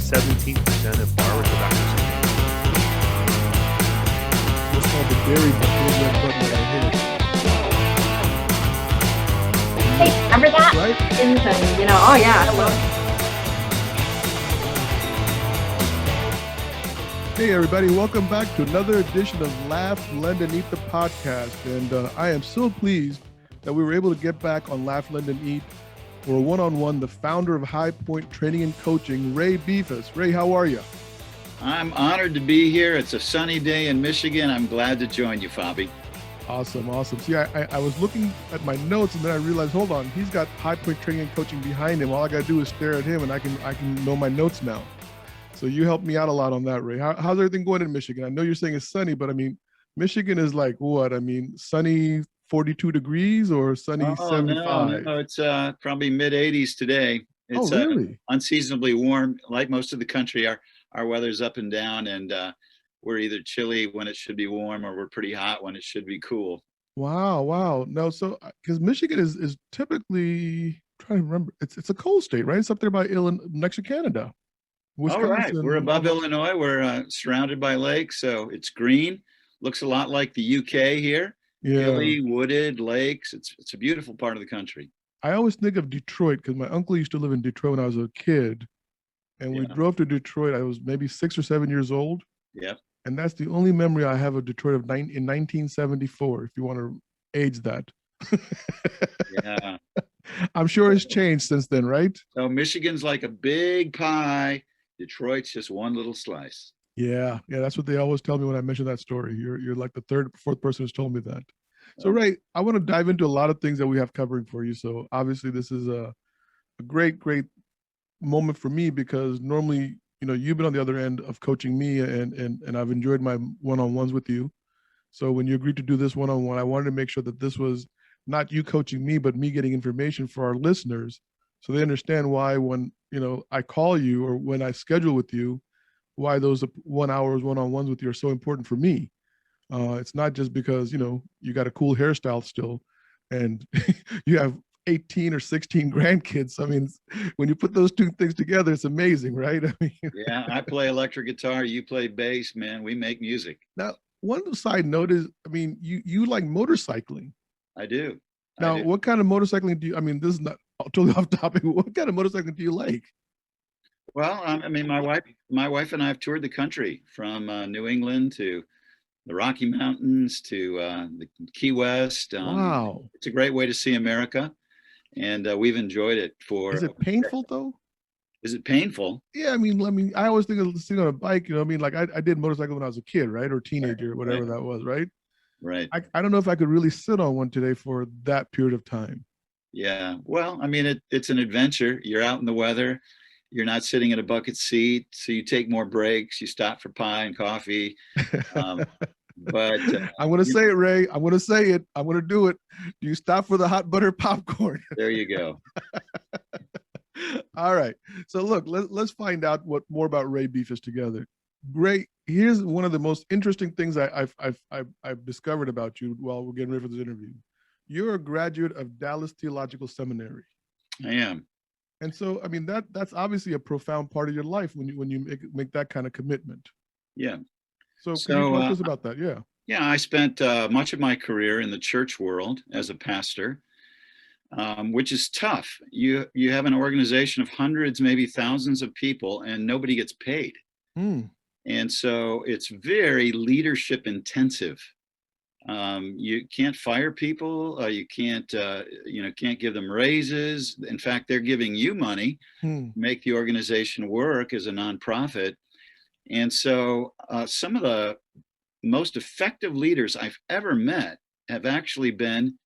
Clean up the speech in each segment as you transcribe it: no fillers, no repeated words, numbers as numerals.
17% of borrowers of access. What's called the dairy red button that I hit. Hey, remember that? Right? And, oh yeah, I love it. Hey everybody, welcome back to another edition of Laugh, Lend, and Eat the podcast. And I am so pleased that we were able to get back on Laugh, Lend, and Eat for a one-on-one, the founder of High Point Training and Coaching, Ray Befus. Ray, how are you? I'm honored to be here. It's a sunny day in Michigan. I'm glad to join you, Fabi. Awesome. See, I was looking at my notes and then I realized, hold on, he's got High Point Training and Coaching behind him. All I got to do is stare at him and I can know my notes now. So you helped me out a lot on that, Ray. How's everything going in Michigan? I know you're saying it's sunny, but I mean, Michigan is like what? I mean, sunny 42 degrees or sunny 75? No, it's probably mid 80s today. It's really? Unseasonably warm. Like most of the country, our weather's up and down, and we're either chilly when it should be warm or we're pretty hot when it should be cool. Wow. No, so because Michigan is typically, I'm trying to remember, it's a cold state, right? It's up there by Illinois, next to Canada. All right, we're above Illinois. We're surrounded by lakes, so it's green. Looks a lot like the UK here. Yeah. Hilly, wooded lakes. It's a beautiful part of the country. I always think of Detroit because my uncle used to live in Detroit when I was a kid. And we drove to Detroit. I was maybe 6 or 7 years old. Yep. And that's the only memory I have of Detroit in 1974, if you want to age that. Yeah. I'm sure it's changed since then, right? So Michigan's like a big pie. Detroit's just one little slice. Yeah, that's what they always tell me when I mention that story. You're like the third, fourth person who's told me that. So, Ray, I want to dive into a lot of things that we have covering for you. So obviously this is a great moment for me because normally, you've been on the other end of coaching me and I've enjoyed my one-on-ones with you. So when you agreed to do this one-on-one, I wanted to make sure that this was not you coaching me, but me getting information for our listeners so they understand why when, I call you or when I schedule with you, why those 1 hour one-on-ones with you are so important for me. It's not just because, you got a cool hairstyle still and you have 18 or 16 grandkids. I mean, when you put those two things together, it's amazing, right? I mean, yeah, I play electric guitar, you play bass, man. We make music. Now, one side note is, I mean, you like motorcycling. I do. Now, what kind of motorcycling do you, I mean, this is not totally off topic. What kind of motorcycling do you like? Well, I mean, my wife and I have toured the country from New England to the Rocky Mountains to the Key West. Wow. It's a great way to see America. And we've enjoyed it for. Is it painful though? Is it painful? Yeah, I mean, I always think of sitting on a bike. I mean, like I did motorcycle when I was a kid, right, or teenager, whatever that was, right? Right. I don't know if I could really sit on one today for that period of time. Yeah. Well, I mean, it's an adventure. You're out in the weather. You're not sitting in a bucket seat, so you take more breaks. You stop for pie and coffee. But I'm going to say it, Ray. I'm going to say it. I'm going to do it. Do you stop for the hot butter popcorn? There you go. All right. So look, let's find out what more about Ray Befus together. Ray, here's one of the most interesting things I've discovered about you while we're getting ready for this interview. You're a graduate of Dallas Theological Seminary. I am. And so, I mean, that's obviously a profound part of your life when you make that kind of commitment. Yeah. So can you talk to us about that? Yeah. Yeah, I spent much of my career in the church world as a pastor, which is tough. You have an organization of hundreds, maybe thousands of people, and nobody gets paid. And so it's very leadership intensive. You can't fire people. You can't give them raises. In fact, they're giving you money to make the organization work as a nonprofit. And so some of the most effective leaders I've ever met have actually been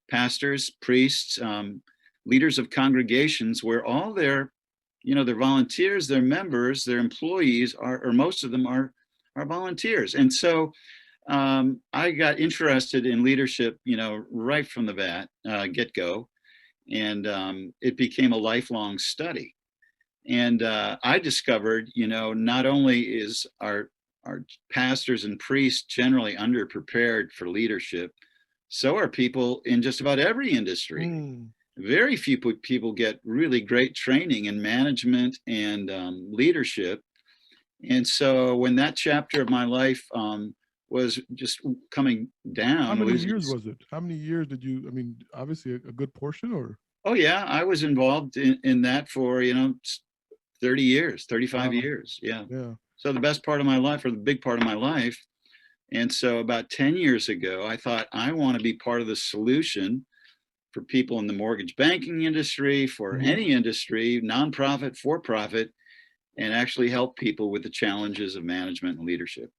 pastors, priests, leaders of congregations where all their volunteers, their members, their employees or most of them are volunteers. And so I got interested in leadership, right from the get-go, and it became a lifelong study. And I discovered, not only is our pastors and priests generally underprepared for leadership, so are people in just about every industry. Very few people get really great training in management and leadership. And so when that chapter of my life was just coming How down, many losing. years was it? How many years did you, I mean, obviously a good portion, or? Oh yeah, I was involved in that for 30 years, 35 Wow. years. Yeah. Yeah. So the best part of my life, or the big part of my life. And so about 10 years ago, I thought I want to be part of the solution for people in the mortgage banking industry, for Mhm. any industry, nonprofit, for profit, and actually help people with the challenges of management and leadership.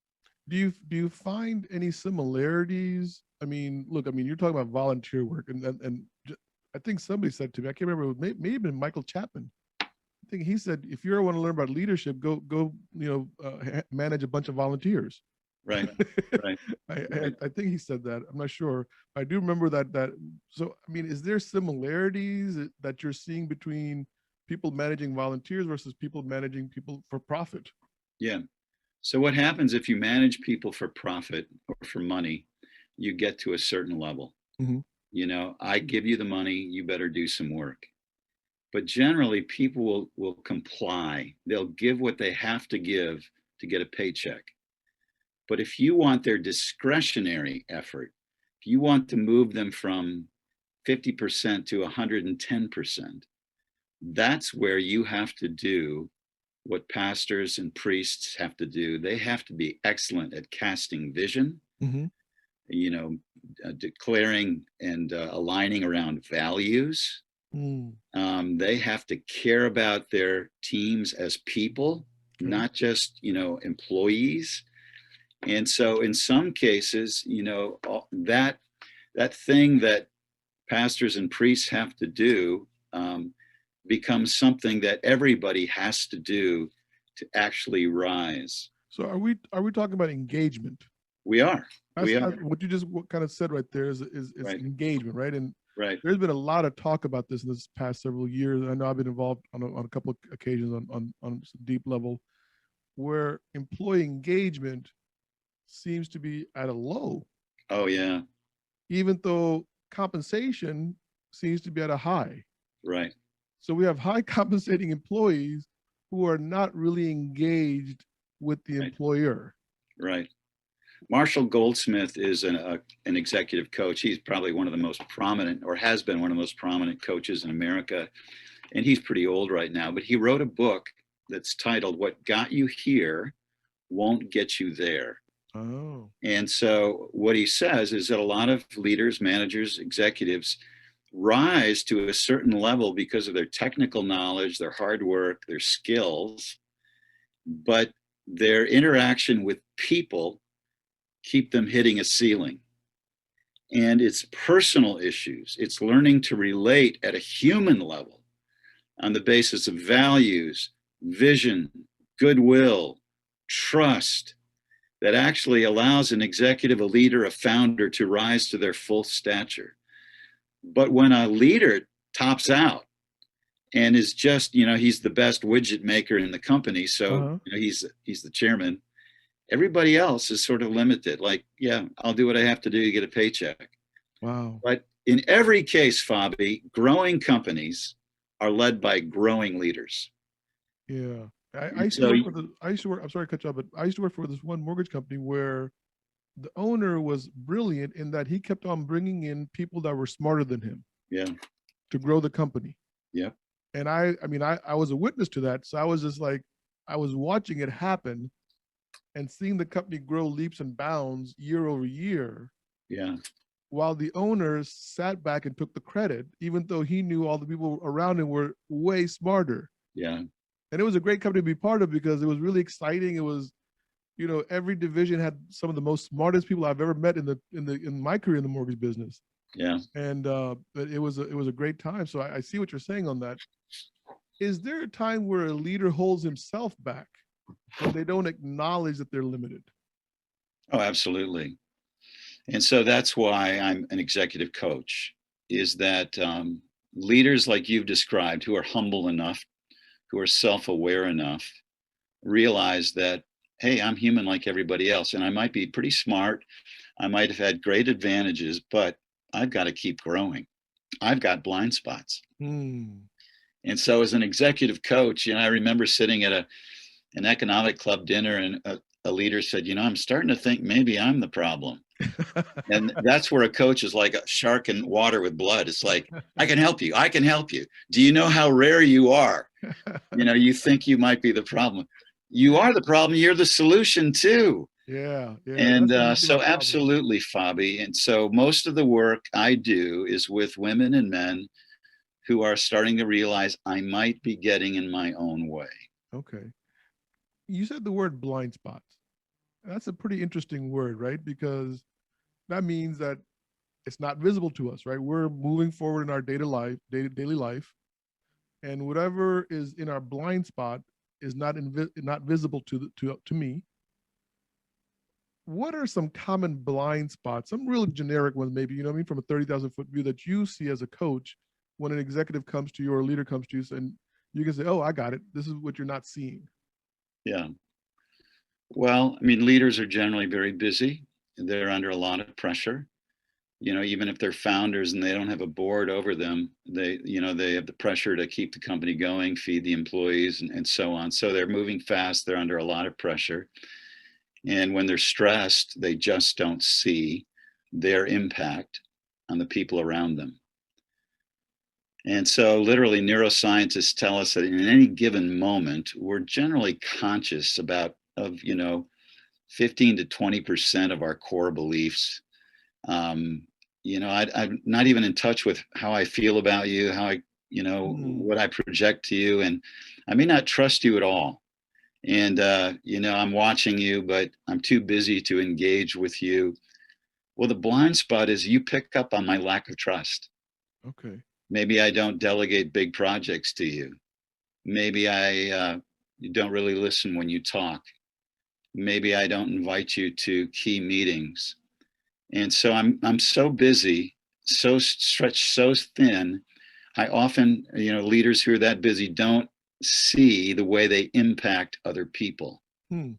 Do you find any similarities? I mean, look, I mean, you're talking about volunteer work, I think somebody said to me, I can't remember, it may have been Michael Chapman. I think he said, if you ever want to learn about leadership, go, manage a bunch of volunteers. Right, right, right. I think he said that. I'm not sure. I do remember that. So, I mean, is there similarities that you're seeing between people managing volunteers versus people managing people for profit? Yeah. So what happens if you manage people for profit or for money, you get to a certain level. Mhm. I give you the money, you better do some work. But generally people will comply. They'll give what they have to give to get a paycheck. But if you want their discretionary effort, if you want to move them from 50% to 110%, that's where you have to do what pastors and priests have to do. They have to be excellent at casting vision, Mhm. you know, declaring and aligning around values. Mm. They have to care about their teams as people, Okay. not just, employees. And so in some cases, that thing that pastors and priests have to do becomes something that everybody has to do to actually rise. So are we talking about engagement? We are. We are. What you just kind of said right there is Right. engagement, right? And Right. there's been a lot of talk about this in this past several years. I know I've been involved on a couple of occasions on some deep level where employee engagement seems to be at a low, Oh, yeah. even though compensation seems to be at a high. Right. So we have high compensating employees who are not really engaged with the Right. employer. Right. Marshall Goldsmith is an executive coach. He's probably one of the most prominent, or has been one of the most prominent coaches in America. And he's pretty old right now, but he wrote a book that's titled What Got You Here Won't Get You There. Oh. And so what he says is that a lot of leaders, managers, executives rise to a certain level because of their technical knowledge, their hard work, their skills, but their interaction with people keep them hitting a ceiling. And it's personal issues. It's learning to relate at a human level on the basis of values, vision, goodwill, trust, that actually allows an executive, a leader, a founder to rise to their full stature. But when a leader tops out and is just, he's the best widget maker in the company, so he's the chairman, everybody else is sort of limited. Like, yeah, I'll do what I have to do to get a paycheck. Wow. But in every case, Fabi, growing companies are led by growing leaders. Yeah. I used to work, I'm sorry to cut you off, but I used to work for this one mortgage company where the owner was brilliant in that he kept on bringing in people that were smarter than him. Yeah. To grow the company. Yeah. And I was a witness to that. So I was just like, I was watching it happen and seeing the company grow leaps and bounds year over year. Yeah. While the owners sat back and took the credit, even though he knew all the people around him were way smarter. Yeah. And it was a great company to be part of because it was really exciting. It was, every division had some of the most smartest people I've ever met in my career in the mortgage business. Yeah. And it was a great time. So I see what you're saying on that. Is there a time where a leader holds himself back when they don't acknowledge that they're limited? Oh, absolutely. And so that's why I'm an executive coach, is that leaders like you've described, who are humble enough, who are self-aware enough, realize that, hey, I'm human like everybody else. And I might be pretty smart. I might have had great advantages, but I've got to keep growing. I've got blind spots. Hmm. And so as an executive coach, I remember sitting at an economic club dinner, and a leader said, I'm starting to think maybe I'm the problem. And that's where a coach is like a shark in water with blood. It's like, I can help you. I can help you. Do you know how rare you are? You think you might be the problem. You are the problem. You're the solution too. Yeah. And That's the neat thing so about problem. absolutely, Fabi. And so most of the work I do is with women and men who are starting to realize I might be getting in my own way. Okay. You said the word blind spots. That's a pretty interesting word, right? Because that means that it's not visible to us, right? We're moving forward in our daily life, and whatever is in our blind spot is not visible to me. What are some common blind spots, some real generic ones, maybe, you know what I mean, from a 30,000-foot view that you see as a coach when an executive comes to you or a leader comes to you and you can say, oh, I got it. This is what you're not seeing. Yeah. Well, I mean, leaders are generally very busy. They're under a lot of pressure. Even if they're founders and they don't have a board over them, they have the pressure to keep the company going, feed the employees, and so on. So they're moving fast. They're under a lot of pressure. And when they're stressed, they just don't see their impact on the people around them. And so literally neuroscientists tell us that in any given moment, we're generally conscious of 15 to 20% of our core beliefs. I'm not even in touch with how I feel about you, how what I project to you. And I may not trust you at all. And, I'm watching you, but I'm too busy to engage with you. Well, the blind spot is you pick up on my lack of trust. Okay. Maybe I don't delegate big projects to you. Maybe you don't really listen when you talk. Maybe I don't invite you to key meetings. And so I'm so busy, so stretched, so thin. I often, leaders who are that busy don't see the way they impact other people. And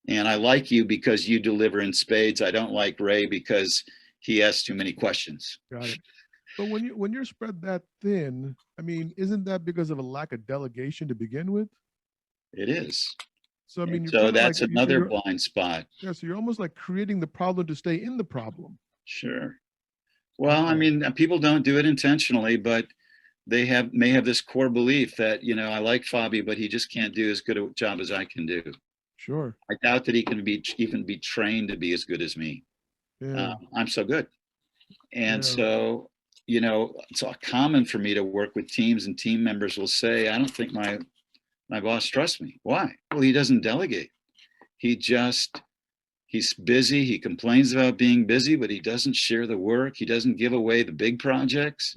I like you because you deliver in spades. I don't like Ray because he asks too many questions. Got it. But when you're spread that thin, I mean, isn't that because of a lack of delegation to begin with? It is. So I mean, so that's another blind spot. Yeah, so you're almost like creating the problem to stay in the problem. Sure. Well, I mean, people don't do it intentionally, but they may have this core belief that, I like Fabi, but he just can't do as good a job as I can do. Sure. I doubt that he can even be trained to be as good as me. Yeah. I'm so good. And so, it's common for me to work with teams, and team members will say, I don't think my boss trusts me. Why? Well, he doesn't delegate. He's busy. He complains about being busy, but he doesn't share the work. He doesn't give away the big projects.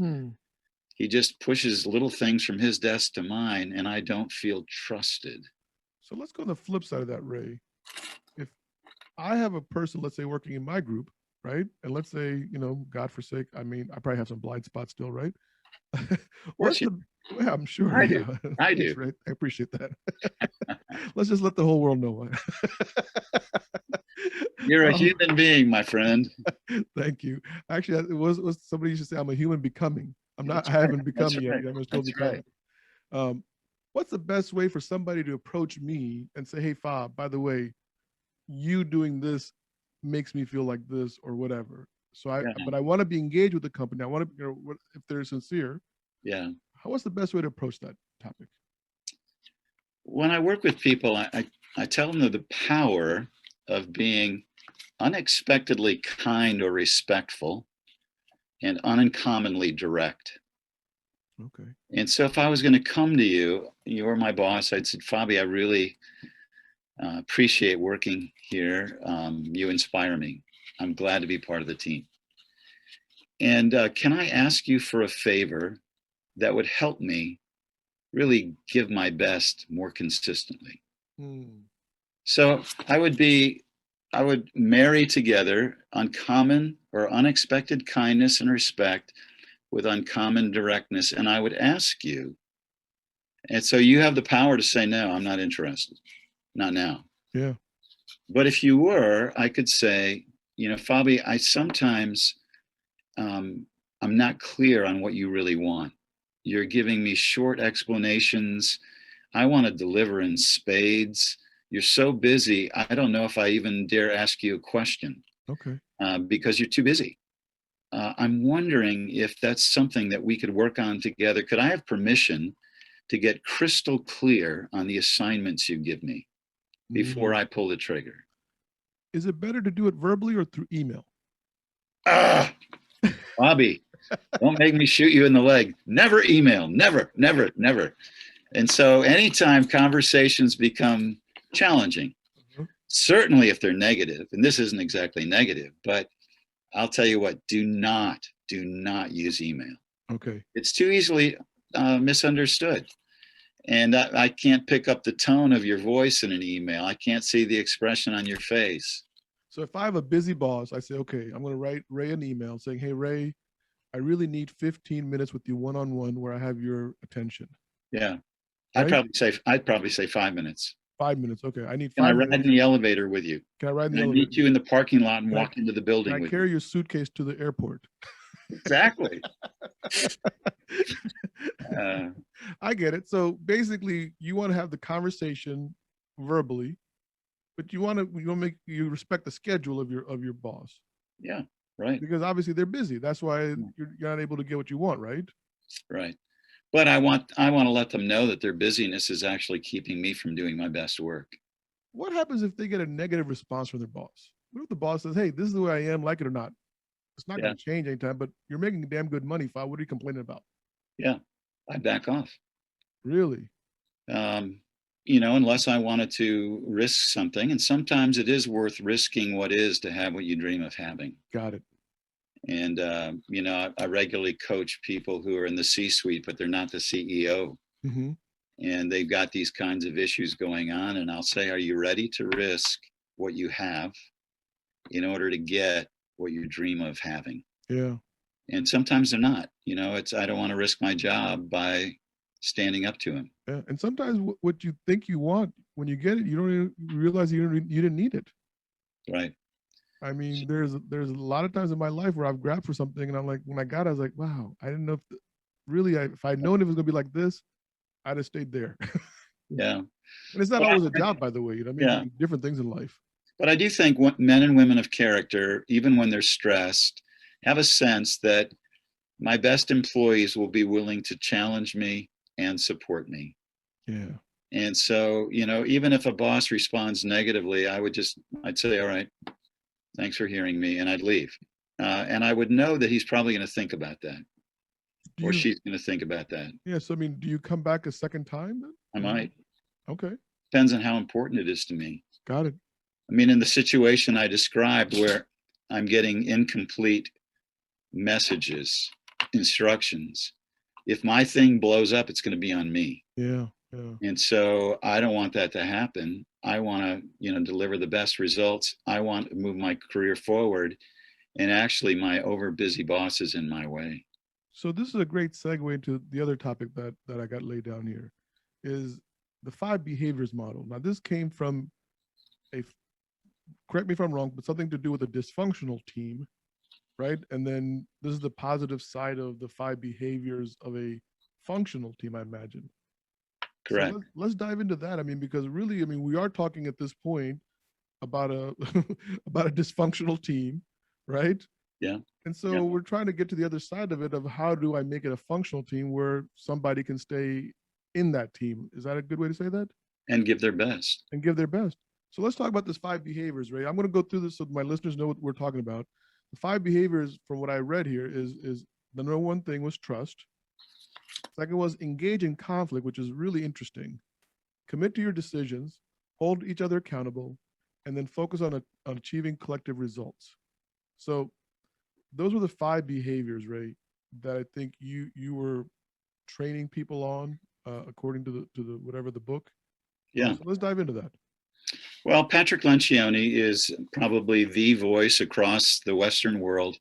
He just pushes little things from his desk to mine, and I don't feel trusted. So let's go on the flip side of that, Ray. If I have a person, let's say, working in my group, right? And let's say, God forsake, I mean, I probably have some blind spots still, right? Yeah, I'm sure. I do. I do. Right. I appreciate that. Let's just let the whole world know. You're a human being, my friend. Thank you. Actually, it was somebody used to say, I'm a human becoming. I haven't become yet. Right. I'm still becoming. Right. What's the best way for somebody to approach me and say, hey, Fab, by the way, you doing this makes me feel like this or whatever. So but I want to be engaged with the company. I want to, if they're sincere. Yeah. What's the best way to approach that topic? When I work with people, I tell them the power of being unexpectedly kind or respectful and uncommonly direct. Okay. And so if I was going to come to you, you're my boss, I'd say, Fabi, I really appreciate working here. You inspire me. I'm glad to be part of the team. And can I ask you for a favor that would help me really give my best more consistently? So I would marry together uncommon or unexpected kindness and respect with uncommon directness. And I would ask you, and so you have the power to say, no, I'm not interested. Not now. Yeah. But if you were, I could say, Fabi, I sometimes I'm not clear on what you really want. You're giving me short explanations. I want to deliver in spades. You're so busy. I don't know if I even dare ask you a question Okay. because you're too busy. I'm wondering if that's something that we could work on together. Could I have permission to get crystal clear on the assignments you give me before Mm. I pull the trigger? Is it better to do it verbally or through email? Ah, Bobby, don't make me shoot you in the leg. Never email, never, never, never. And so anytime conversations become challenging, Mhm. certainly if they're negative, and this isn't exactly negative, but I'll tell you what, do not use email. Okay. It's too easily misunderstood. And I can't pick up the tone of your voice in an email. I can't see the expression on your face. So if I have a busy boss, I say, okay, I'm going to write Ray an email saying, hey, Ray, I really need 15 minutes with you one-on-one where I have your attention. Yeah. Right? I'd probably say 5 minutes. 5 minutes. Okay. I need Can I 5 ride minutes. in the elevator with you? Can I ride in Can the I elevator? meet you in the parking lot and Can I- walk into the Can building I with carry you? your suitcase to the airport? Exactly. Uh, I get it. So basically, you want to have the conversation verbally, but you want to make you respect the schedule of your boss yeah, right, because obviously they're busy. That's why you're not able to get what you want, right? right. But I want to let them know that their busyness is actually keeping me from doing my best work. What happens if they get a negative response from their boss? What if the boss says, "Hey, this is the way I am, like it or not? It's not Yeah, going to change anytime, but you're making damn good money, Fa. What are you complaining about?" yeah. I back off. Really? Unless I wanted to risk something. And sometimes it is worth risking what is to have what you dream of having. Got it. And, I regularly coach people who are in the C-suite, but they're not the CEO. Hmm. And they've got these kinds of issues going on. And I'll say, are you ready to risk what you have in order to get what you dream of having? Yeah. And sometimes they're not. I don't want to risk my job by standing up to him. Yeah. And sometimes what you think you want, when you get it, you don't even realize you didn't need it. Right. I mean, there's a lot of times in my life where I've grabbed for something and I'm like, when I got it, I was like, wow, I didn't know if I'd known it was gonna be like this, I'd have stayed there. Yeah. And it's not Well, always a job, by the way. I mean, yeah. different things in life. But I do think men and women of character, even when they're stressed, have a sense that my best employees will be willing to challenge me and support me. Yeah. And so, even if a boss responds negatively, I'd say, all right, thanks for hearing me, and I'd leave. And I would know that he's probably going to think about that, or she's going to think about that. Yeah. So I mean, do you come back a second time then? I might. Okay. Depends on how important it is to me. Got it. I mean, in the situation I described where I'm getting incomplete messages, instructions, if my thing blows up, it's going to be on me. Yeah. Yeah. And so I don't want that to happen. I want to, deliver the best results. I want to move my career forward. And actually, my over busy boss is in my way. So this is a great segue into the other topic that I got laid down here, is the 5 behaviors model. Now, this came from correct me if I'm wrong, but something to do with a dysfunctional team, right? And then this is the positive side of the 5 behaviors of a functional team, I imagine. Correct. So let's dive into that. I mean, because really, I mean, we are talking at this point about a about a dysfunctional team, right? Yeah. And so Yeah. we're trying to get to the other side of it of how do I make it a functional team where somebody can stay in that team? Is that a good way to say that? And give their best. And give their best. So let's talk about this 5 behaviors, Ray. I'm going to go through this so my listeners know what we're talking about. The 5 behaviors, from what I read here, is the number one thing was trust. Second was engage in conflict, which is really interesting. Commit to your decisions, hold each other accountable, and then focus on achieving collective results. So those were the 5 behaviors, Ray, that I think you were training people on according to the whatever the book. Yeah. So let's dive into that. Well, Patrick Lencioni is probably the voice across the Western world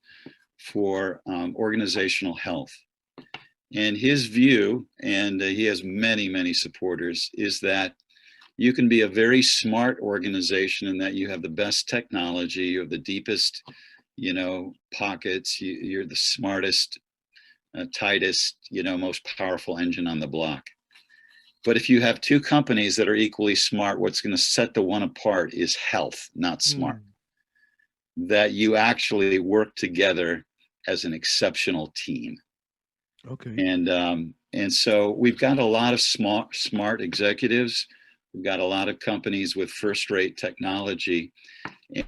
for organizational health. And his view, and he has many, many supporters, is that you can be a very smart organization in that you have the best technology, you have the deepest, pockets, you're the smartest tightest, most powerful engine on the block. But if you have two companies that are equally smart, what's going to set the one apart is health, not smart. That you actually work together as an exceptional team. Okay. And so we've got a lot of smart executives. We've got a lot of companies with first-rate technology.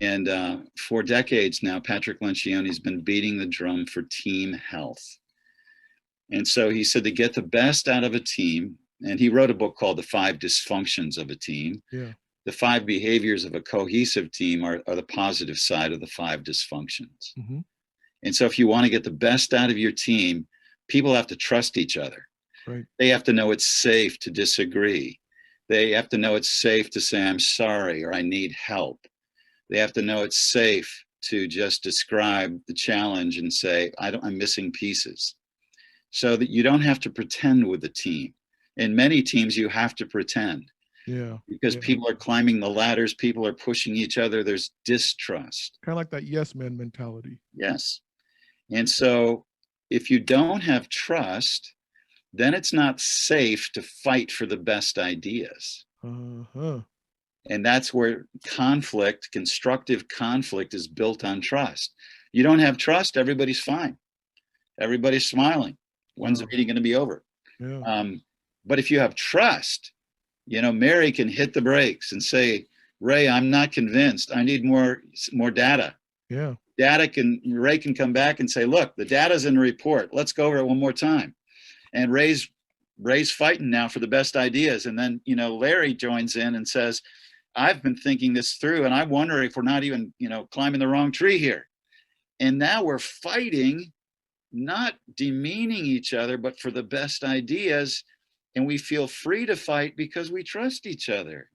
And for decades now, Patrick Lencioni's been beating the drum for team health. And so he said to get the best out of a team, and he wrote a book called The 5 Dysfunctions of a Team. Yeah. The 5 behaviors of a cohesive team are the positive side of the 5 dysfunctions. Mm-hmm. And so if you want to get the best out of your team, people have to trust each other. Right. They have to know it's safe to disagree. They have to know it's safe to say, I'm sorry, or I need help. They have to know it's safe to just describe the challenge and say, I'm missing pieces. So that you don't have to pretend with the team. In many teams, you have to pretend. Yeah. Because people are climbing the ladders, people are pushing each other, there's distrust. Kind of like that yes man mentality. Yes. And so if you don't have trust, then it's not safe to fight for the best ideas. Uh-huh. And that's where constructive conflict is built on trust. You don't have trust, everybody's fine. Everybody's smiling. When's the meeting going to be over? Yeah. But if you have trust, Mary can hit the brakes and say, Ray, I'm not convinced. I need more data. Yeah. Ray can come back and say, look, the data's in the report. Let's go over it one more time. And Ray's fighting now for the best ideas. And then, Larry joins in and says, I've been thinking this through and I wonder if we're not even, climbing the wrong tree here. And now we're fighting, not demeaning each other, but for the best ideas. And we feel free to fight because we trust each other.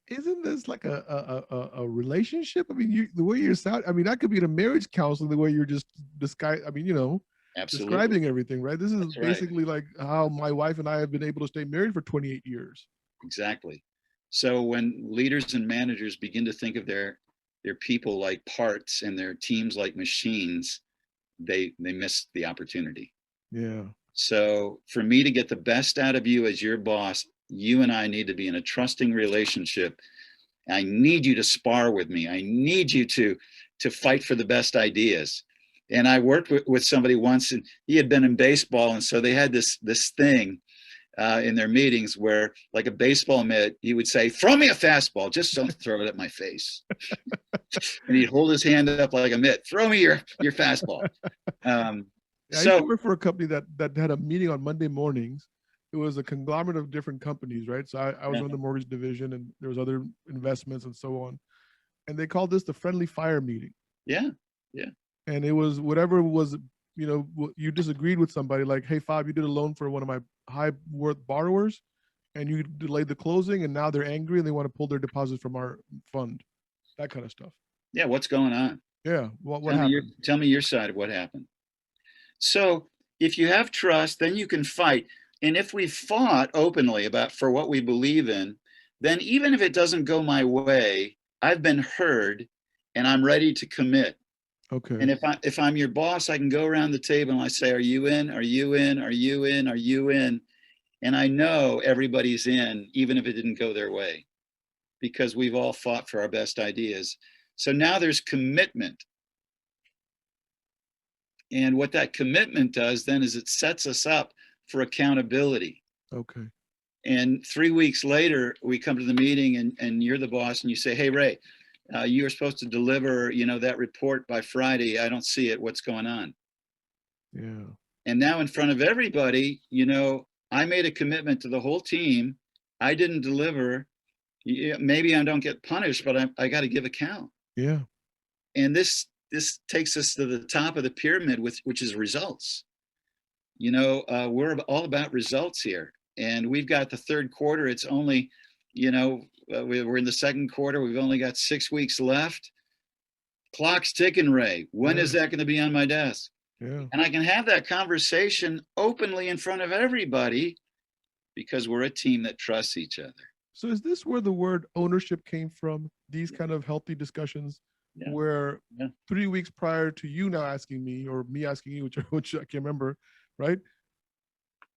Isn't this like a relationship? I mean, the way you're sound. I mean, that could be in a marriage counseling. The way you're just Absolutely. describing everything, right? This is That's basically like how my wife and I have been able to stay married for 28 years. Exactly. So when leaders and managers begin to think of their people like parts and their teams like machines, they miss the opportunity. Yeah. So for me to get the best out of you as your boss, you and I need to be in a trusting relationship. I need you to spar with me. I need you to fight for the best ideas. And I worked with somebody once, and he had been in baseball, and so they had this thing in their meetings where, like a baseball mitt, he would say, "Throw me a fastball, just don't throw it at my face." And he'd hold his hand up like a mitt. "Throw me your fastball." I used to work for a company that had a meeting on Monday mornings. It was a conglomerate of different companies, right? So I was on the mortgage division, and there was other investments and so on. And they called this the friendly fire meeting. Yeah. And it was whatever was, you disagreed with somebody, like, hey, Fab, you did a loan for one of my high worth borrowers, and you delayed the closing, and now they're angry and they want to pull their deposits from our fund. That kind of stuff. Yeah. What's going on? Yeah. What happened? Tell me your side of what happened. So if you have trust, then you can fight. And if we fought openly for what we believe in, then even if it doesn't go my way, I've been heard and I'm ready to commit. Okay. And if I'm your boss, I can go around the table and I say, are you in? Are you in? Are you in? Are you in? And I know everybody's in, even if it didn't go their way, because we've all fought for our best ideas. So now there's commitment. And what that commitment does then is it sets us up for accountability. Okay. And 3 weeks later, we come to the meeting and you're the boss and you say, hey, Ray, you were supposed to deliver, that report by Friday. I don't see it. What's going on? Yeah. And now in front of everybody, I made a commitment to the whole team. I didn't deliver. Maybe I don't get punished, but I got to give account. Yeah. And this takes us to the top of the pyramid, which is results. We're all about results here. And we've got the third quarter. It's only, we're in the second quarter. We've only got 6 weeks left. Clock's ticking, Ray. When is that going to be on my desk? Yeah. And I can have that conversation openly in front of everybody because we're a team that trusts each other. So is this where the word ownership came from? These kind of healthy discussions Yeah. where Yeah. 3 weeks prior to you now asking me, or me asking you, which I can't remember, right?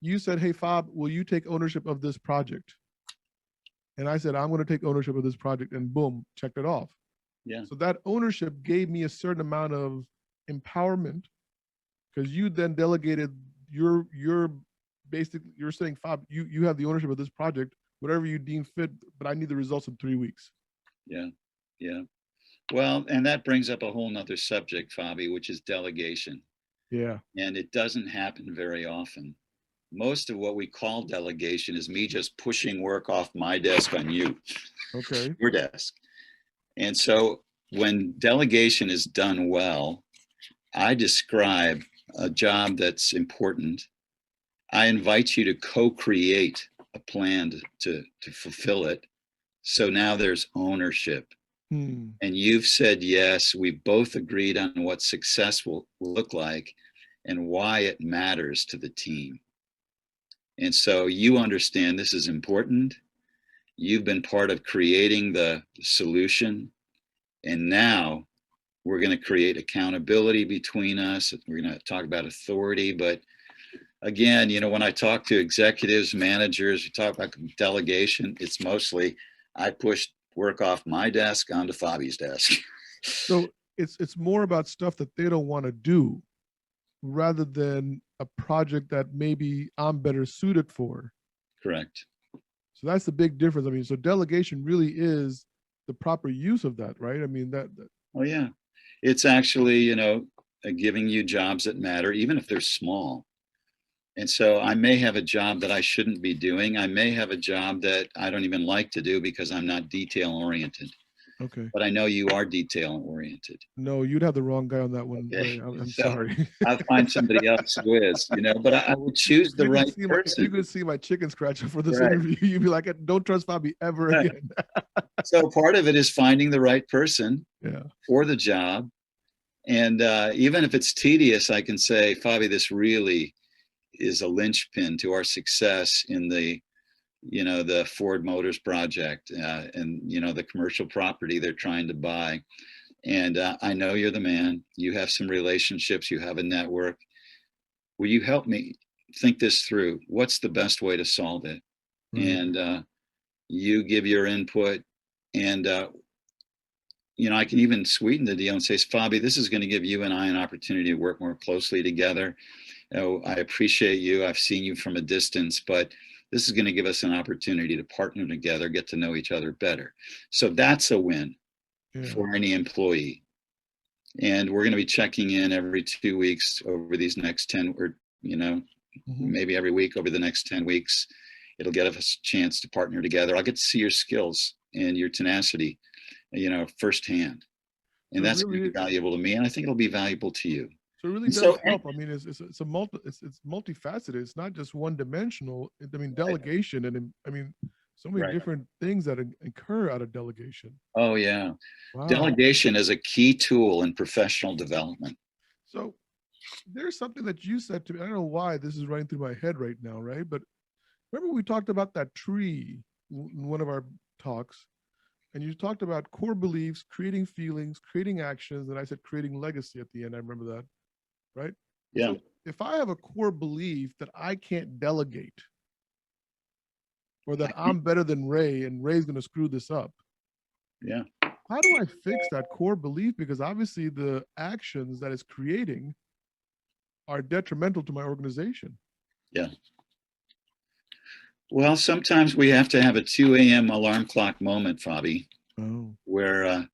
You said, hey, Fob, will you take ownership of this project? And I said, I'm going to take ownership of this project, and boom, checked it off. Yeah. So that ownership gave me a certain amount of empowerment, because you then delegated your basically, you're saying, Fob, you have the ownership of this project, whatever you deem fit, but I need the results in 3 weeks. Yeah. Yeah. Well, and that brings up a whole nother subject, Fabi, which is delegation. Yeah. And it doesn't happen very often. Most of what we call delegation is me just pushing work off my desk on you, Okay. your desk. And so when delegation is done well, I describe a job that's important. I invite you to co-create a plan to fulfill it. So now there's ownership. Hmm. And you've said yes. We've both agreed on what success will look like and why it matters to the team. And so you understand this is important. You've been part of creating the solution. And now we're going to create accountability between us. We're going to talk about authority. But again, you know, when I talk to executives, managers, we talk about delegation, it's mostly I push work off my desk onto Fabi's desk. So it's more about stuff that they don't want to do, rather than a project that maybe I'm better suited for. Correct. So that's the big difference. I mean, so delegation really is the proper use of that, right? I mean, that Oh, yeah. It's actually, you know, giving you jobs that matter, even if they're small. And so I may have a job that I shouldn't be doing. I may have a job that I don't even like to do because I'm not detail oriented. okay. But I know you are detail oriented. No, you'd have the wrong guy on that one, Okay. Ray. I'm So sorry. I'll find somebody else who is, you know, but I would choose the right If you person. could see my chicken scratcher for this Right. interview, you'd be like, don't trust Bobby ever Right. again. So part of it is finding the right person Yeah. for the job. And even if it's tedious, I can say, Fabi, this really is a linchpin to our success in the, you know, the Ford Motors project and, you know, the commercial property they're trying to buy. And I know you're the man. You have some relationships. You have a network. Will you help me think this through? What's the best way to solve it? Right. And you give your input. And, you know, I can even sweeten the deal and say, Fabi, this is going to give you and I an opportunity to work more closely together. Oh, I appreciate you. I've seen you from a distance, but this is going to give us an opportunity to partner together, get to know each other better. So that's a win for any employee. And we're going to be checking in every 2 weeks over these next 10, or, you know, maybe every week over the next 10 weeks. It'll get us a chance to partner together. I'll get to see your skills and your tenacity, you know, firsthand. And So that's really, going to be valuable to me. And I think it'll be valuable to you. So it really And does so, help. I mean, it's multifaceted. It's not just one dimensional. I mean, delegation, and I mean, so many Right. different things that occur out of delegation. Oh, yeah. Wow. Delegation is a key tool in professional development. So there's something that you said to me. I don't know why this is running through my head right now, right? But remember we talked about that tree in one of our talks, and you talked about core beliefs, creating feelings, creating actions, and I said creating legacy at the end. I remember that, right? Yeah. So if I have a core belief that I can't delegate, or that I'm better than Ray and Ray's going to screw this up, Yeah. how do I fix that core belief? Because obviously the actions that it's creating are detrimental to my organization. Yeah. Well, sometimes we have to have a 2 a.m. alarm clock moment, Fabi, where,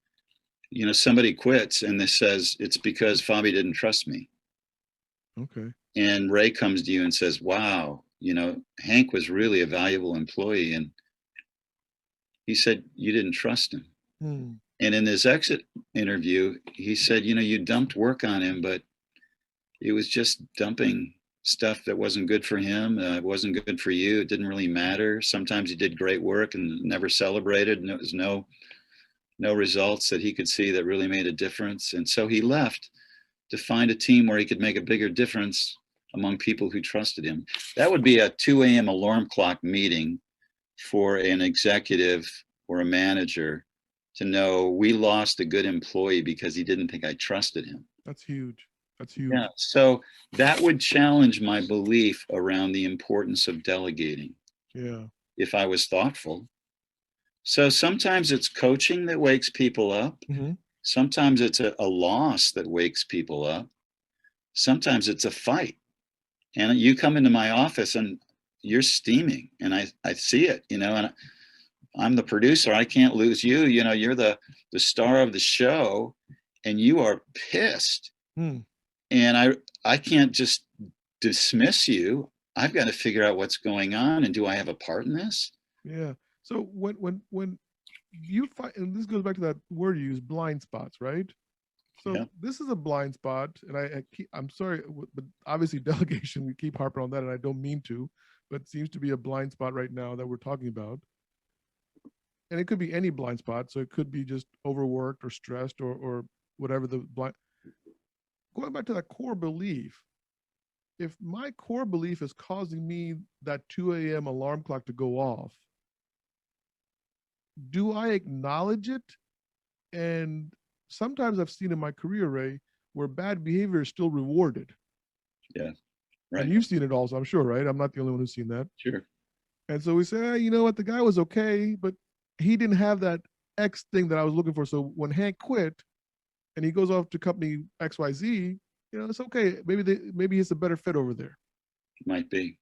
you know, somebody quits and this says, it's because Fabi didn't trust me. Okay. And Ray comes to you and says, wow, you know, Hank was really a valuable employee. And he said, you didn't trust him. And in his exit interview, he said, you know, you dumped work on him, but it was just dumping stuff that wasn't good for him. It wasn't good for you. It didn't really matter. Sometimes he did great work and never celebrated. And there was no results that he could see that really made a difference. And so he left to find a team where he could make a bigger difference among people who trusted him. That would be a 2 a.m. alarm clock meeting for an executive or a manager to know we lost a good employee because he didn't think I trusted him. That's huge. That's huge. Yeah. So that would challenge my belief around the importance of delegating Yeah. if I was thoughtful. So sometimes it's coaching that wakes people up. Hmm. Sometimes it's a loss that wakes people up. Sometimes it's a fight. And you come into my office and you're steaming, and I see it, and I'm the producer. I can't lose you. You're the star of the show, and you are pissed. Hmm. And I can't just dismiss you. I've got to figure out what's going on, and do I have a part in this? Yeah. So when you find, and this goes back to that word you use, blind spots, right? So Yeah. this is a blind spot, and I'm sorry, but obviously delegation, we keep harping on that, and I don't mean to, but it seems to be a blind spot right now that we're talking about. And it could be any blind spot. So it could be just overworked or stressed or whatever the blind. Going back to that core belief, if my core belief is causing me that 2 a.m. alarm clock to go off, do I acknowledge it? And sometimes I've seen in my career, Ray, where bad behavior is still rewarded. Yeah. Right. And you've seen it also, I'm sure, right? I'm not the only one who's seen that. Sure. And so we say, hey, you know what? The guy was okay, but he didn't have that X thing that I was looking for. So when Hank quit and he goes off to company XYZ, it's okay. Maybe he's a better fit over there. Might be.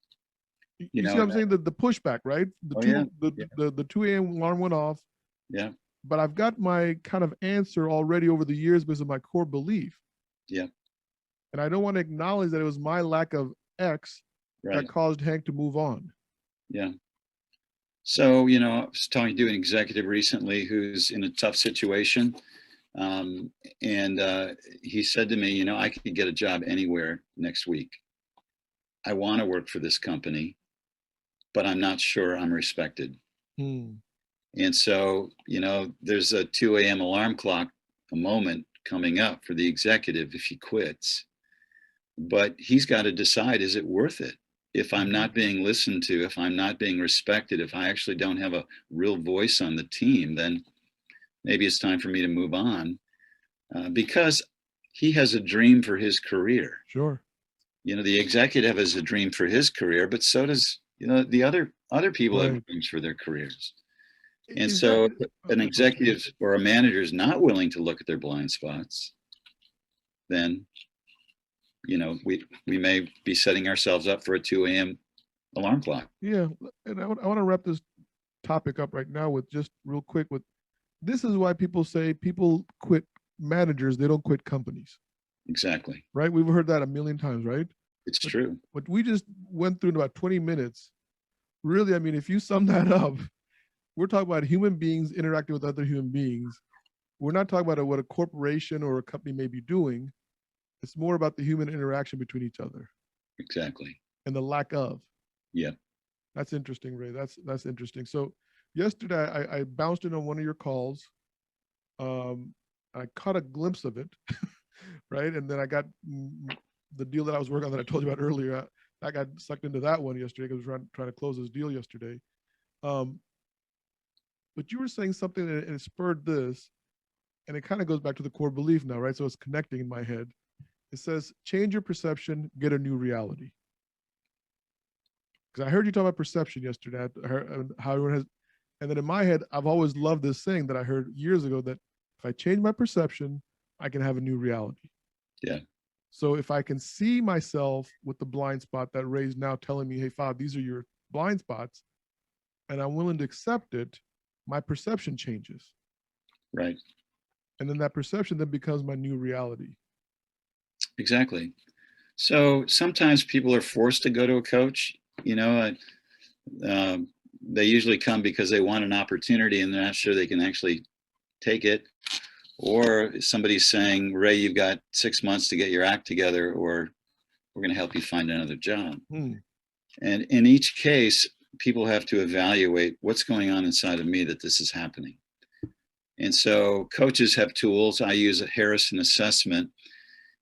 You see what I'm saying? The pushback, right? Yeah. The 2 a.m. alarm went off. Yeah. But I've got my kind of answer already over the years because of my core belief. Yeah. And I don't want to acknowledge that it was my lack of X that caused Hank to move on. Yeah. So, I was talking to an executive recently who's in a tough situation. And he said to me, I could get a job anywhere next week. I want to work for this company, but I'm not sure I'm respected. And so, there's a 2 a.m. alarm clock, a moment coming up for the executive if he quits. But he's got to decide, is it worth it? If I'm not being listened to, if I'm not being respected, if I actually don't have a real voice on the team, then maybe it's time for me to move on, because he has a dream for his career. Sure. The executive has a dream for his career, but so does, the other people have dreams for their careers. And so if an executive or a manager is not willing to look at their blind spots, then, we may be setting ourselves up for a 2 a.m. alarm clock. Yeah. And I want to wrap this topic up right now with just real quick with, this is why people say people quit managers, they don't quit companies. Exactly. Right? We've heard that a million times, right? It's true. What we just went through in about 20 minutes, really, I mean, if you sum that up, we're talking about human beings interacting with other human beings. We're not talking about what a corporation or a company may be doing. It's more about the human interaction between each other. Exactly. And the lack of. Yeah. That's interesting, Ray. That's interesting. So yesterday I bounced in on one of your calls. I caught a glimpse of it, right? And then I got the deal that I was working on that I told you about earlier. I got sucked into that one yesterday because we were trying to close this deal yesterday. But you were saying something and it spurred this, and it kind of goes back to the core belief now, right? So it's connecting in my head. It says, change your perception, get a new reality. Because I heard you talk about perception yesterday, how everyone has, and then in my head, I've always loved this saying that I heard years ago that if I change my perception, I can have a new reality. Yeah. So if I can see myself with the blind spot that Ray's now telling me, hey, Fab, these are your blind spots, and I'm willing to accept it, my perception changes. Right. And then that perception then becomes my new reality. Exactly. So sometimes people are forced to go to a coach. They usually come because they want an opportunity and they're not sure they can actually take it. Or somebody's saying, Ray, you've got 6 months to get your act together, or we're going to help you find another job. And in each case, people have to evaluate what's going on inside of me that this is happening. And so coaches have tools. I use a Harrison assessment.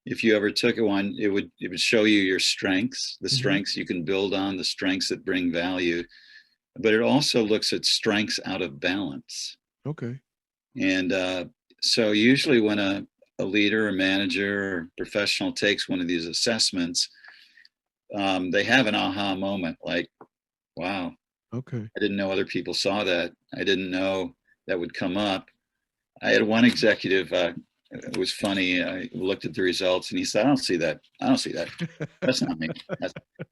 If you ever took one, it would show you your strengths, the strengths you can build on, the strengths that bring value. But it also looks at strengths out of balance. Okay. And so usually when a leader or manager or professional takes one of these assessments, they have an aha moment like, wow, Okay. I didn't know other people saw that. I didn't know that would come up. I had one executive, it was funny. I looked at the results and he said, I don't see that. I don't see that. That's not me.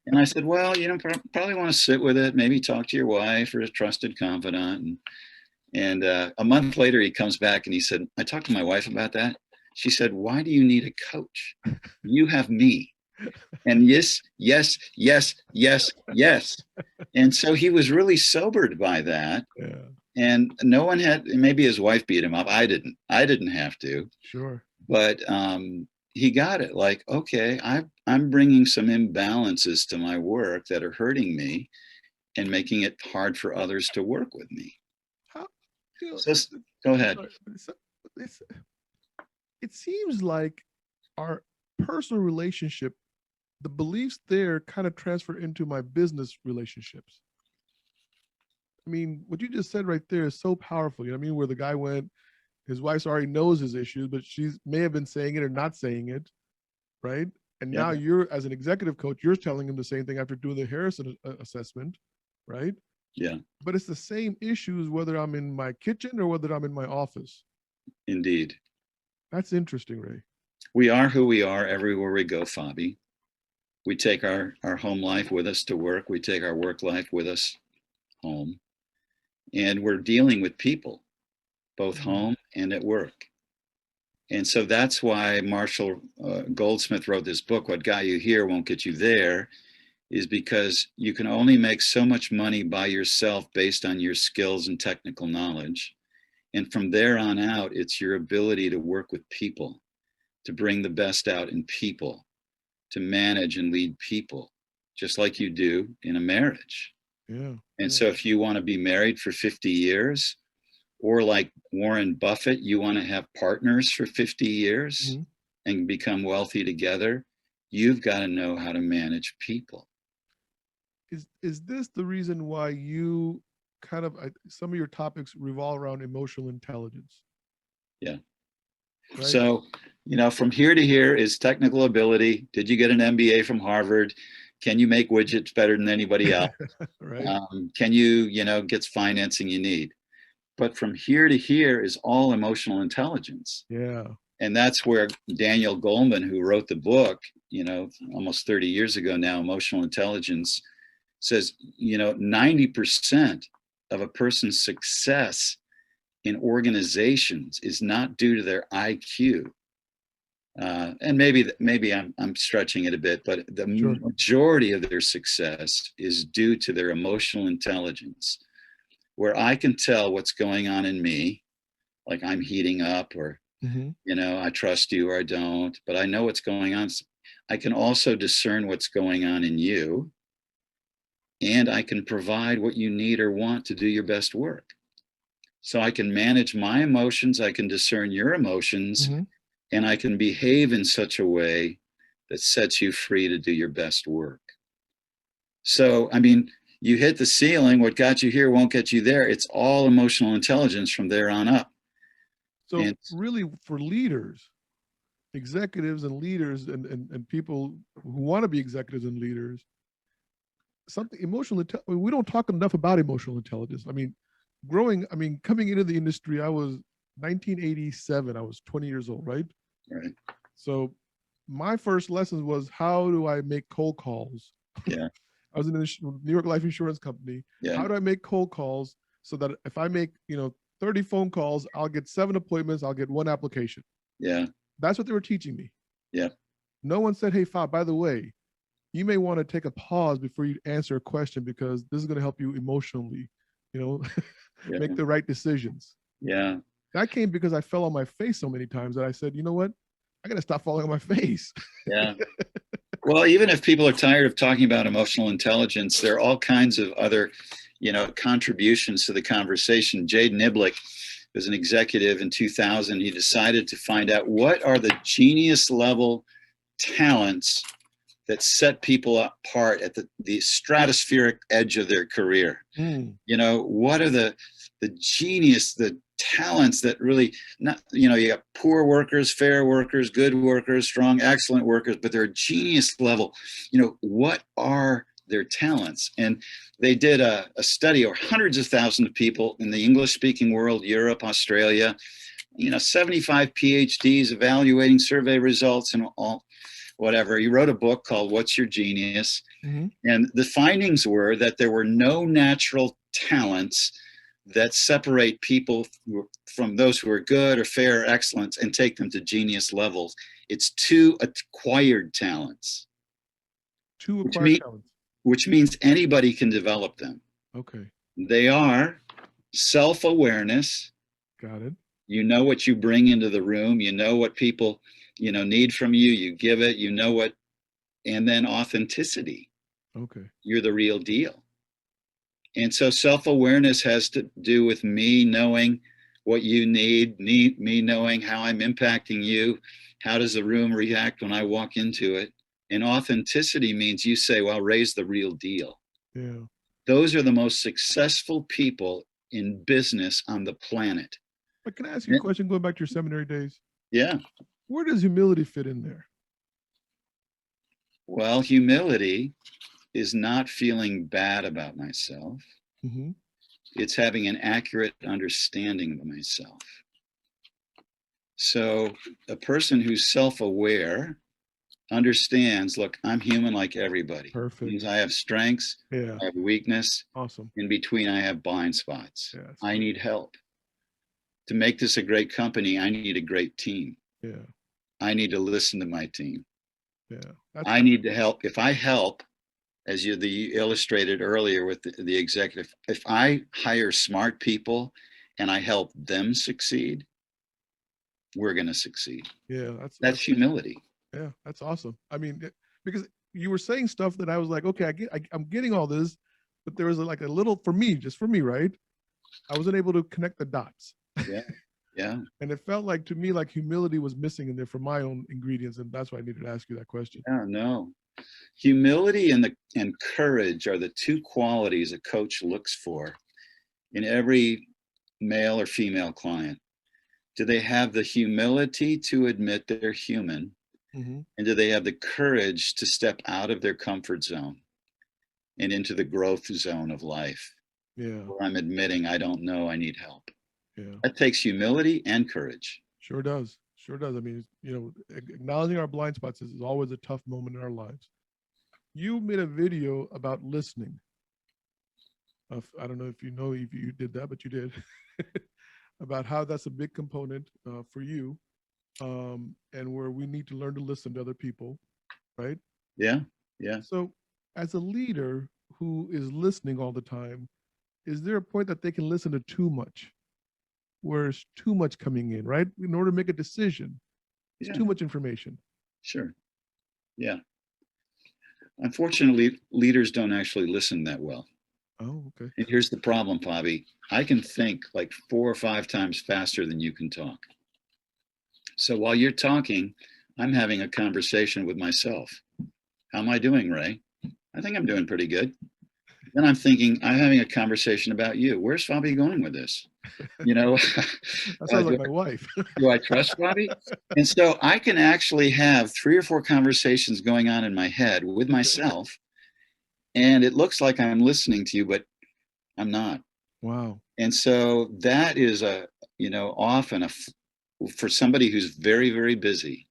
And I said, well, you know, probably want to sit with it, maybe talk to your wife or a trusted confidant. And a month later, he comes back and he said, I talked to my wife about that. She said, why do you need a coach? You have me. And yes, yes, yes, yes, yes. And so he was really sobered by that. Yeah. And no one had, maybe his wife beat him up. I didn't have to, Sure. but he got it. Like, okay, I'm bringing some imbalances to my work that are hurting me and making it hard for others to work with me. How, you know, So go ahead. sorry, it's, it seems like our personal relationship, the beliefs there kind of transfer into my business relationships. I mean, what you just said right there is so powerful. You know what I mean? Where the guy went, his wife already knows his issues, but she's may have been saying it or not saying it, right? And Yeah. now you're, as an executive coach, you're telling him the same thing after doing the Harrison assessment, right? Yeah, But it's the same issues whether I'm in my kitchen or whether I'm in my office. indeed. That's interesting, Ray. We are who we are everywhere we go, Fabi. We take our home life with us to work. We take our work life with us home. And we're dealing with people, both home and at work. And so that's why Marshall Goldsmith wrote this book, What Got You Here Won't Get You There, is because you can only make so much money by yourself based on your skills and technical knowledge. And from there on out, it's your ability to work with people, to bring the best out in people, to manage and lead people, just like you do in a marriage. Yeah. And so if you want to be married for 50 years, or like Warren Buffett, you want to have partners for 50 years and become wealthy together, you've got to know how to manage people. Is this the reason why you kind of, some of your topics revolve around emotional intelligence? Yeah. Right? So, you know, from here to here is technical ability. Did you get an MBA from Harvard? Can you make widgets better than anybody else? Right. Can you, you know, get financing you need? But from here to here is all emotional intelligence. Yeah. And that's where Daniel Goleman, who wrote the book, you know, almost 30 years ago now, Emotional Intelligence, says, you know, 90% of a person's success in organizations is not due to their IQ. And maybe I'm stretching it a bit, but the majority of their success is due to their emotional intelligence, where I can tell what's going on in me, like I'm heating up, or you know, I trust you or I don't, but I know what's going on. I can also discern what's going on in you, and I can provide what you need or want to do your best work. So I can manage my emotions, I can discern your emotions, and I can behave in such a way that sets you free to do your best work. So, I mean, you hit the ceiling, what got you here won't get you there. It's all emotional intelligence from there on up. So really, for leaders, executives and leaders and people who want to be executives and leaders, something emotional, we don't talk enough about emotional intelligence. I mean, coming into the industry, I was 1987, I was 20 years old, right? Right. So my first lessons was, how do I make cold calls? Yeah. I was in a New York Life Insurance Company. Yeah. How do I make cold calls so that if I make, 30 phone calls, I'll get 7 appointments, I'll get 1 application? Yeah. That's what they were teaching me. Yeah. No one said, hey, Fab, by the way, you may want to take a pause before you answer a question, because this is going to help you emotionally, make the right decisions. Yeah. That came because I fell on my face so many times that I said, you know what? I got to stop falling on my face. Yeah. Well, even if people are tired of talking about emotional intelligence, there are all kinds of other, contributions to the conversation. Jade Niblick was an executive in 2000. He decided to find out what are the genius level talents that set people apart at the stratospheric edge of their career. What are the genius, the talents that really not, you know, you got poor workers, fair workers, good workers, strong, excellent workers, but they're genius level. You know, what are their talents? And they did a study of hundreds of thousands of people in the English speaking world, Europe, Australia, you know, 75 PhDs evaluating survey results and all, whatever. He wrote a book called What's Your Genius? Mhm. And the findings were that there were no natural talents that separate people from those who are good or fair or excellent and take them to genius levels. It's two acquired talents, Two which, acquired talents. which means anybody can develop them. Okay, They are self-awareness. got it. You know what you bring into the room. You know what people, you know, need from you. You give it, you know what, and then authenticity. Okay, You're the real deal. And so self-awareness has to do with me knowing what you need, me knowing how I'm impacting you. How does the room react when I walk into it? And authenticity means you say, well, raise the real deal. yeah. Those are the most successful people in business on the planet. But can I ask you a question going back to your seminary days? Yeah. Where does humility fit in there? Well, humility is not feeling bad about myself. Mm-hmm. It's having an accurate understanding of myself. So a person who's self-aware understands, look, I'm human like everybody. Perfect. Means I have strengths, Yeah. I have weakness. Awesome. In between, I have blind spots. Yeah, I need help. To make this a great company, I need a great team. Yeah. I need to listen to my team. Yeah. I need to help. If I help, as you illustrated earlier with the executive, if I hire smart people and I help them succeed, we're going to succeed. Yeah. That's humility. Yeah. That's awesome. I mean, because you were saying stuff that I was like, okay, I'm getting all this, but there was like a little, for me, just for me, right? I wasn't able to connect the dots. Yeah. Yeah. And it felt like to me, like humility was missing in there for my own ingredients. And that's why I needed to ask you that question. Yeah, no. Humility and courage are the two qualities a coach looks for in every male or female client. Do they have the humility to admit they're human? Mm-hmm. And do they have the courage to step out of their comfort zone and into the growth zone of life? Yeah. Where I'm admitting I don't know, I need help. Yeah. That takes humility and courage. Sure does. Sure does. I mean, you know, acknowledging our blind spots is always a tough moment in our lives. You made a video about listening. I don't know if you did that, but you did. About how that's a big component for you, and where we need to learn to listen to other people, right? Yeah. Yeah. So, as a leader who is listening all the time, is there a point that they can listen to too much, where it's too much coming in, right? In order to make a decision, it's too much information. Sure. Yeah. Unfortunately, leaders don't actually listen that well. Oh, okay. And here's the problem, Bobby. I can think like 4 or 5 times faster than you can talk. So while you're talking, I'm having a conversation with myself. How am I doing, Ray? I think I'm doing pretty good. Then I'm thinking, I'm having a conversation about you. Where's Bobby going with this? You know, That sounds like my wife. do I trust Bobby? And so I can actually have 3 or 4 conversations going on in my head with myself. And it looks like I'm listening to you, but I'm not. Wow. And so that is often for somebody who's very, very busy,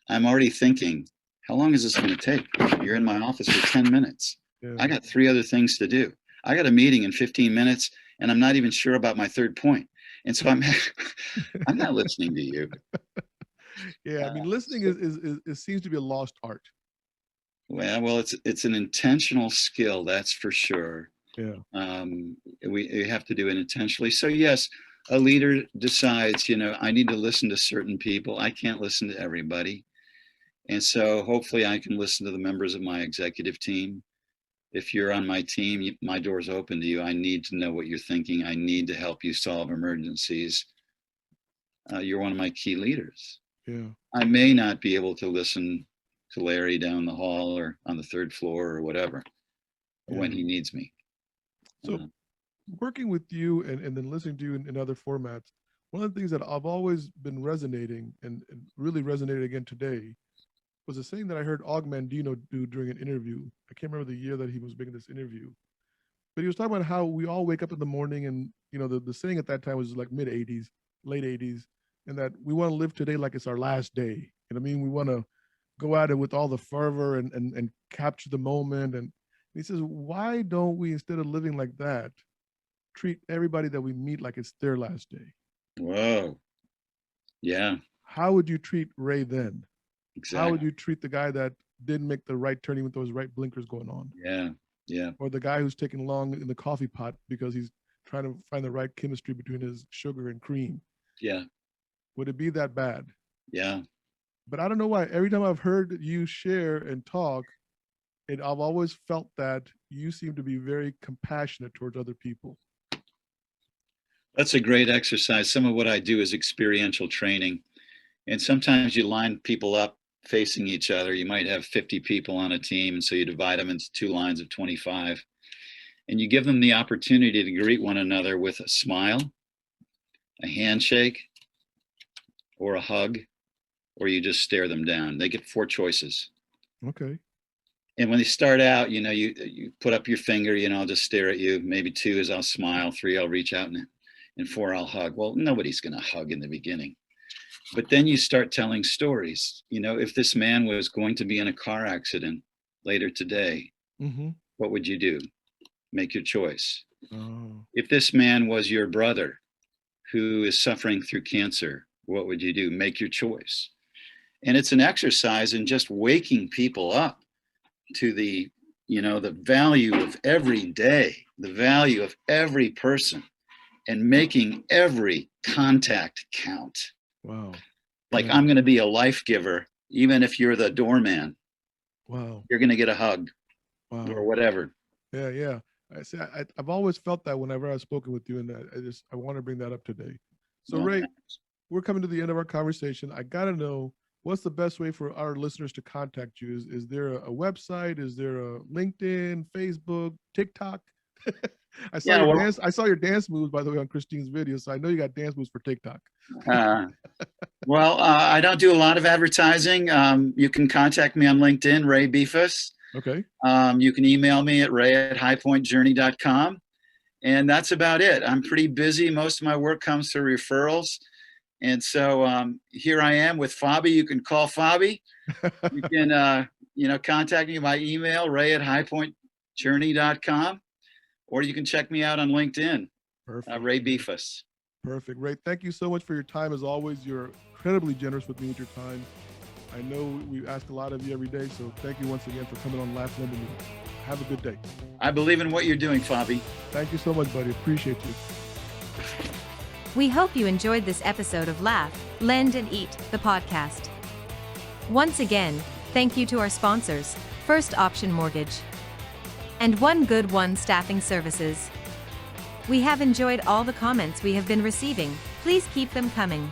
I'm already thinking, how long is this going to take? You're in my office for 10 minutes. Yeah. I got 3 other things to do. I got a meeting in 15 minutes and I'm not even sure about my 3rd point. And so I'm not listening to you. Yeah. I mean, listening is seems to be a lost art. Well, it's an intentional skill, that's for sure. Yeah. We have to do it intentionally. So yes, a leader decides, I need to listen to certain people. I can't listen to everybody. And so hopefully I can listen to the members of my executive team. If you're on my team, my door's open to you. I need to know what you're thinking. I need to help you solve emergencies. You're one of my key leaders. Yeah. I may not be able to listen to Larry down the hall or on the 3rd floor or whatever when he needs me. So working with you and then listening to you in other formats, one of the things that I've always been resonating and really resonated again today was a saying that I heard Og Mandino do during an interview. I can't remember the year that he was making this interview, but he was talking about how we all wake up in the morning and, the saying at that time was like mid 80s, late 80s, and that we want to live today like it's our last day. You know what I mean? We want to go at it with all the fervor and capture the moment. And he says, why don't we, instead of living like that, treat everybody that we meet like it's their last day? Whoa. Yeah, How would you treat Ray then? exactly. How would you treat the guy that didn't make the right turn even with those right blinkers going on? Yeah, yeah, Or the guy who's taking long in the coffee pot because he's trying to find the right chemistry between his sugar and cream? yeah, Would it be that bad? yeah. But I don't know why. Every time I've heard you share and talk, I've always felt that you seem to be very compassionate towards other people. That's a great exercise. Some of what I do is experiential training. And sometimes you line people up facing each other. You might have 50 people on a team. And so you divide them into 2 lines of 25. And you give them the opportunity to greet one another with a smile, a handshake, or a hug, or you just stare them down. They get 4 choices. Okay. And when they start out, you put up your finger, I'll just stare at you. Maybe 2 is I'll smile, 3 I'll reach out, and 4 I'll hug. Well, nobody's going to hug in the beginning. But then you start telling stories. If this man was going to be in a car accident later today, Mm-hmm. what would you do? Make your choice. Oh. If this man was your brother who is suffering through cancer, what would you do? Make your choice. And it's an exercise in just waking people up to the value of every day, the value of every person, and making every contact count. Wow. Like, Yeah. I'm going to be a life giver, even if you're the doorman. Wow. You're going to get a hug or Wow. whatever. Yeah, yeah. I've always felt that whenever I've spoken with you, and I want to bring that up today. So, Well, Ray, we're coming to the end of our conversation. I gotta know, what's the best way for our listeners to contact you? Is there a website? Is there a LinkedIn, Facebook, TikTok? I saw Yeah, your well- dance. I saw your dance moves, by the way, on Christine's video. So I know you got dance moves for TikTok. I don't do a lot of advertising. You can contact me on LinkedIn, Ray Befus. Okay. You can email me at ray@highpointjourney.com. And that's about it. I'm pretty busy. Most of my work comes through referrals. And so here I am with Fabi. You can call Fabi. You can, contact me by email, ray@highpointjourney.com. Or you can check me out on LinkedIn, Perfect. Ray Befus. Perfect. Ray, thank you so much for your time. As always, you're incredibly generous with me with your time. I know we ask a lot of you every day, so thank you once again for coming on Laugh, Lend, and Eat. Have a good day. I believe in what you're doing, Fabi. Thank you so much, buddy. Appreciate you. We hope you enjoyed this episode of Laugh, Lend, and Eat, the podcast. Once again, thank you to our sponsors, First Option Mortgage and One Good One Staffing Services. We have enjoyed all the comments we have been receiving. Please keep them coming.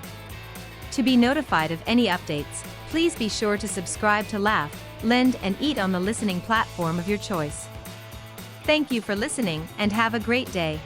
To be notified of any updates, please be sure to subscribe to Laugh, Lend, and Eat on the listening platform of your choice. Thank you for listening and have a great day.